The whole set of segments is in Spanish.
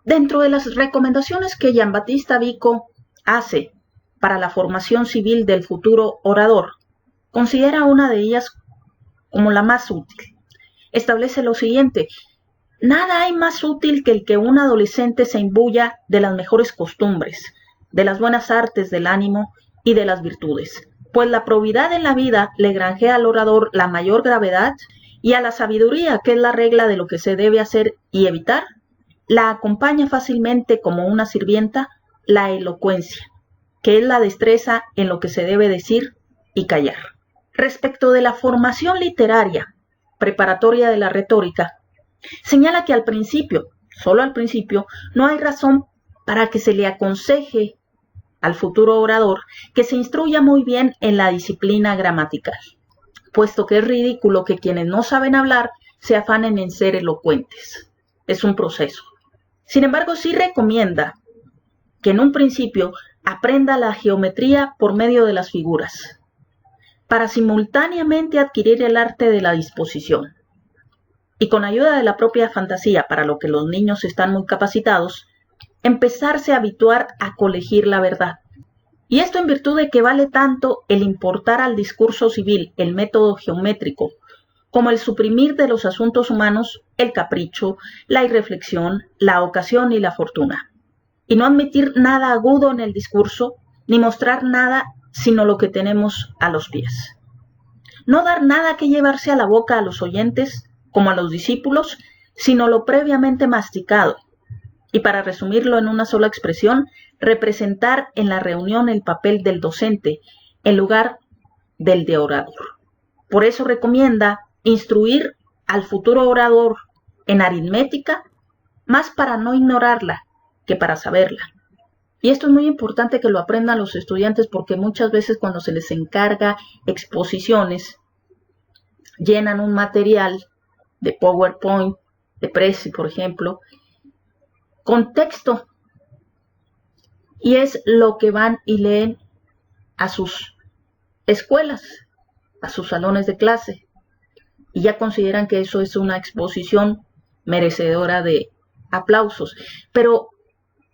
Dentro de las recomendaciones que Giambattista Vico hace para la formación civil del futuro orador, considera una de ellas como la más útil. Establece lo siguiente: nada hay más útil que el que un adolescente se imbuya de las mejores costumbres, de las buenas artes del ánimo y de las virtudes, pues la probidad en la vida le granjea al orador la mayor gravedad, y a la sabiduría, que es la regla de lo que se debe hacer y evitar, la acompaña fácilmente como una sirvienta la elocuencia, que es la destreza en lo que se debe decir y callar. Respecto de la formación literaria preparatoria de la retórica, señala que al principio, solo al principio, no hay razón para que se le aconseje al futuro orador que se instruya muy bien en la disciplina gramatical, puesto que es ridículo que quienes no saben hablar se afanen en ser elocuentes. Es un proceso. Sin embargo, sí recomienda que en un principio aprenda la geometría por medio de las figuras, para simultáneamente adquirir el arte de la disposición. Y con ayuda de la propia fantasía, para lo que los niños están muy capacitados, empezarse a habituar a colegir la verdad. Y esto en virtud de que vale tanto el importar al discurso civil el método geométrico, como el suprimir de los asuntos humanos el capricho, la irreflexión, la ocasión y la fortuna. Y no admitir nada agudo en el discurso, ni mostrar nada sino lo que tenemos a los pies. No dar nada que llevarse a la boca a los oyentes, como a los discípulos, sino lo previamente masticado. Y para resumirlo en una sola expresión, representar en la reunión el papel del docente en lugar del de orador. Por eso recomienda instruir al futuro orador en aritmética, más para no ignorarla que para saberla. Y esto es muy importante que lo aprendan los estudiantes, porque muchas veces cuando se les encarga exposiciones, llenan un material de PowerPoint, de Prezi, por ejemplo, con texto, y es lo que van y leen a sus escuelas, a sus salones de clase, y ya consideran que eso es una exposición merecedora de aplausos. Pero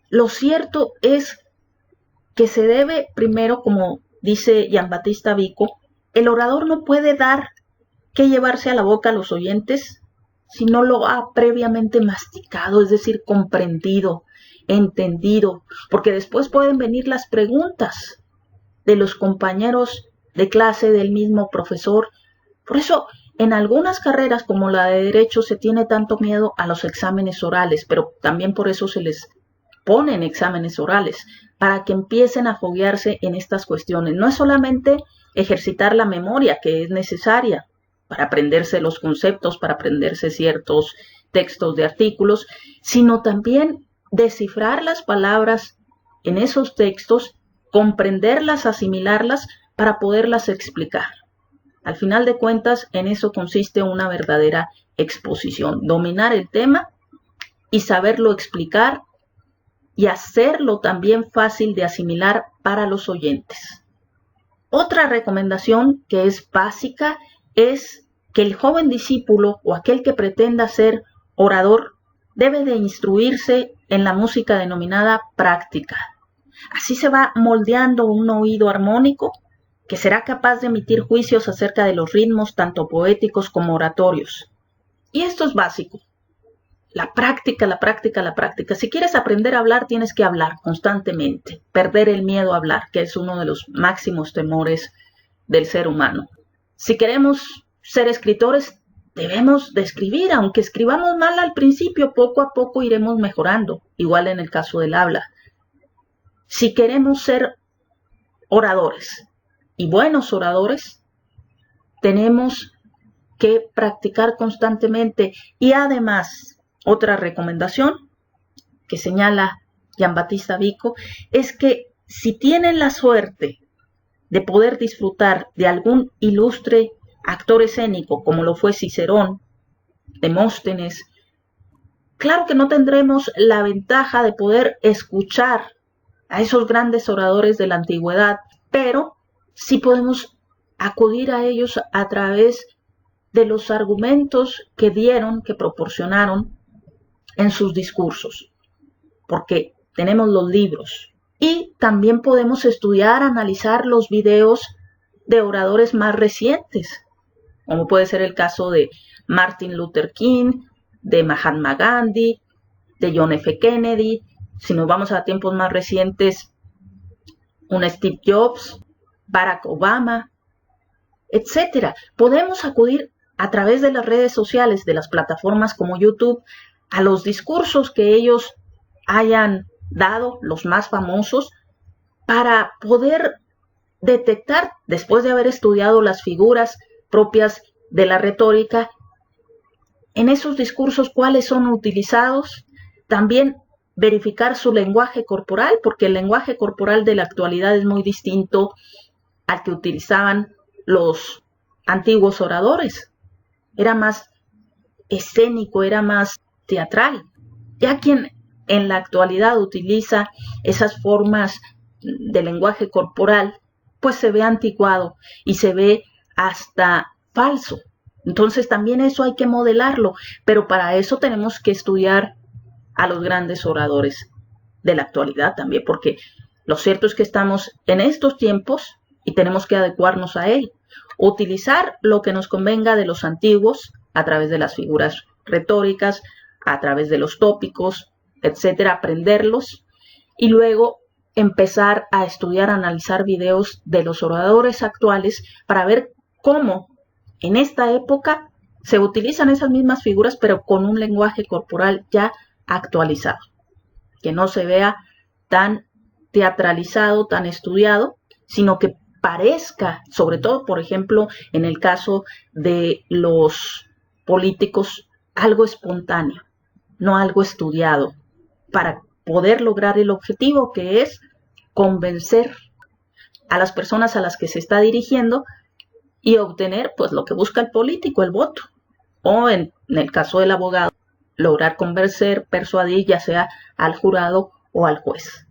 lo cierto es que se debe primero, como dice Giambattista Vico, el orador no puede dar que llevarse a la boca a los oyentes si no lo ha previamente masticado, es decir, comprendido, entendido, porque después pueden venir las preguntas de los compañeros de clase, del mismo profesor. Por eso, en algunas carreras como la de Derecho se tiene tanto miedo a los exámenes orales, pero también por eso se les ponen exámenes orales, para que empiecen a foguearse en estas cuestiones. No es solamente ejercitar la memoria, que es necesaria para aprenderse los conceptos, para aprenderse ciertos textos de artículos, sino también descifrar las palabras en esos textos, comprenderlas, asimilarlas, para poderlas explicar. Al final de cuentas, en eso consiste una verdadera exposición: dominar el tema y saberlo explicar y hacerlo también fácil de asimilar para los oyentes. Otra recomendación que es básica es que el joven discípulo o aquel que pretenda ser orador debe de instruirse en la música denominada práctica. Así se va moldeando un oído armónico que será capaz de emitir juicios acerca de los ritmos tanto poéticos como oratorios. Y esto es básico. La práctica, la práctica, la práctica. Si quieres aprender a hablar, tienes que hablar constantemente. Perder el miedo a hablar, que es uno de los máximos temores del ser humano. Si queremos ser escritores, debemos de escribir. Aunque escribamos mal al principio, poco a poco iremos mejorando. Igual en el caso del habla. Si queremos ser oradores y buenos oradores, tenemos que practicar constantemente. Y además, otra recomendación que señala Giambattista Vico es que si tienen la suerte de poder disfrutar de algún ilustre actor escénico, como lo fue Cicerón, Demóstenes, claro que no tendremos la ventaja de poder escuchar a esos grandes oradores de la antigüedad, pero sí podemos acudir a ellos a través de los argumentos que dieron, que proporcionaron en sus discursos. porque tenemos los libros. Y también podemos estudiar, analizar los videos de oradores más recientes, como puede ser el caso de Martin Luther King, de Mahatma Gandhi, de John F. Kennedy. Si nos vamos a tiempos más recientes, un Steve Jobs, Barack Obama, etcétera. Podemos acudir a través de las redes sociales, de las plataformas como YouTube, a los discursos que ellos hayan dado, los más famosos, para poder detectar, después de haber estudiado las figuras propias de la retórica, en esos discursos cuáles son utilizados. También verificar su lenguaje corporal, porque el lenguaje corporal de la actualidad es muy distinto al que utilizaban los antiguos oradores. Era más escénico, era más teatral. Ya quien en la actualidad utiliza esas formas de lenguaje corporal, pues se ve anticuado y se ve hasta falso. Entonces también eso hay que modelarlo, pero para eso tenemos que estudiar a los grandes oradores de la actualidad también, porque lo cierto es que estamos en estos tiempos y tenemos que adecuarnos a él. Utilizar lo que nos convenga de los antiguos a través de las figuras retóricas, a través de los tópicos, etcétera, aprenderlos y luego empezar a estudiar, a analizar videos de los oradores actuales para ver cómo en esta época se utilizan esas mismas figuras, pero con un lenguaje corporal ya actualizado, que no se vea tan teatralizado, tan estudiado, sino que parezca, sobre todo, por ejemplo, en el caso de los políticos, algo espontáneo, no algo estudiado, para poder lograr el objetivo que es convencer a las personas a las que se está dirigiendo y obtener pues lo que busca el político, el voto, o en el caso del abogado, lograr convencer, persuadir ya sea al jurado o al juez.